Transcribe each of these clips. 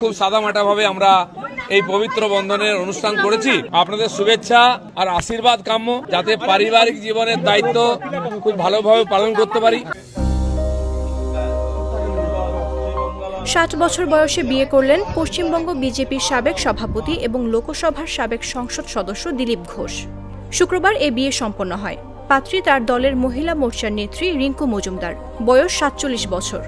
খুব সাদামাটাভাবে আমরা এই পবিত্র বন্ধনের অনুষ্ঠান করেছি। আপনাদের শুভেচ্ছা আর আশীর্বাদ কাম্য, যাতে পারিবারিক জীবনের দায়িত্ব খুব ভালোভাবে পালন করতে পারি। ৬০ বছর বয়সে বিয়ে করলেন পশ্চিমবঙ্গ বিজেপির সাবেক সভাপতি এবং লোকসভার সাবেক সংসদ সদস্য দিলীপ ঘোষ। শুক্রবার এ বিয়ে সম্পন্ন হয়। পাত্রী তার দলের মহিলা মোর্চার নেত্রী রিঙ্কু মজুমদার, বয়স ৪৭ বছর।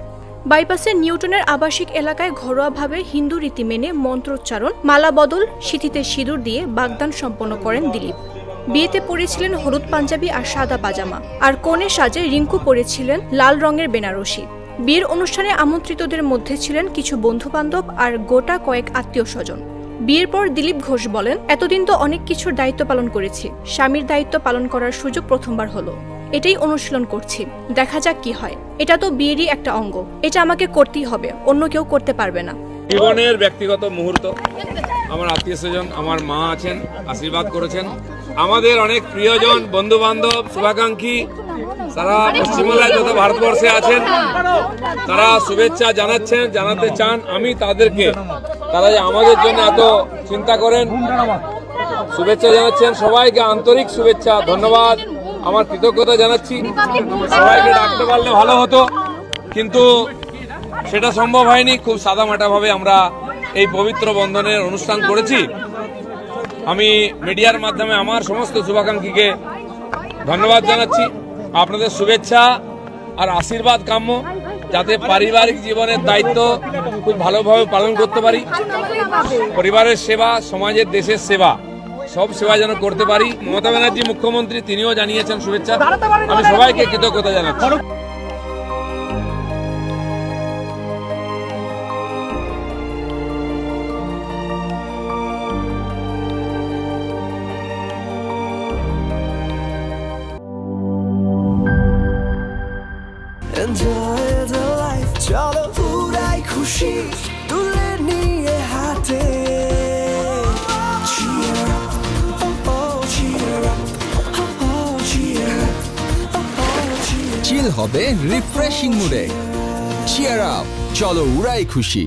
বাইপাসের নিউটনের আবাসিক এলাকায় ঘরোয়াভাবে হিন্দু রীতি মেনে মন্ত্রোচ্চারণ, মালা বদল, সিঁথিতে সিঁদুর দিয়ে বাগদান সম্পন্ন করেন দিলীপ। বিয়েতে পরেছিলেন হলুদ পাঞ্জাবি আর সাদা পাজামা, আর কনে সাজে রিঙ্কু পরেছিলেন লাল রঙের বেনারসি। বিয়ের অনুষ্ঠানে আমন্ত্রিতদের মধ্যে ছিলেন কিছু বন্ধুবান্ধব আর গোটা কয়েক আত্মীয় স্বজন। বিয়ের পর দিলীপ ঘোষ বলেন, এতদিন তো অনেক কিছুর দায়িত্ব পালন করেছি, স্বামীর দায়িত্ব পালন করার সুযোগ প্রথমবার হলো। এটাই অনুশীলন করছি, দেখা যাক কি হয়। এটা তো বিয়েরই একটা অঙ্গ, এটা আমাকে করতেই হবে, অন্য কেউ করতে পারবে না। জীবনের ব্যক্তিগত মুহূর্ত, আমার আত্মীয় স্বজন, আমার মা আছেন, আশীর্বাদ করেছেন। আমাদের অনেক প্রিয়জন, বন্ধু বান্ধব, শুভাকাঙ্ক্ষী সারা পশ্চিমবাংলায় যত ভারতবর্ষে আছেন, তারা শুভেচ্ছা জানাচ্ছেন, জানাতে চান। আমি তাদেরকে, তারা যে আমাদের জন্য এত চিন্তা করেন, শুভেচ্ছা জানাচ্ছেন। সবাইকে আন্তরিক শুভেচ্ছা, ধন্যবাদ, আমার কৃতজ্ঞতা জানাচ্ছি। সবাইকে ডাকতে পারলে ভালো হতো, কিন্তু সেটা সম্ভব হয়নি। খুব সাদামাটাভাবে আমরা এই পবিত্র বন্ধনের অনুষ্ঠান করেছি। আমি মিডিয়ার মাধ্যমে আমার সমস্ত শুভাকাঙ্ক্ষীকে ধন্যবাদ জানাচ্ছি। আপনাদের শুভেচ্ছা আর আশীর্বাদ কাম্য, যাতে পারিবারিক জীবনের দায়িত্ব খুব ভালোভাবে পালন করতে পারি। পরিবারের সেবা, সমাজের, দেশের সেবা, সব সেবা যেন করতে পারি। মমতা ব্যানার্জি মুখ্যমন্ত্রী, তিনিও জানিয়েছেন শুভেচ্ছা। আমি সবাইকে কৃতজ্ঞতা জানাচ্ছি। Enjoy the life, চলো উড়াই খুশি তুলে নিয়ে হাতে। Cheer up, oh oh, cheer up, oh oh, cheer up, oh oh, cheer up. চিল হবে রিফ্রেশিং মুডে। চিয়ার আপ, চলো উড়াই খুশি।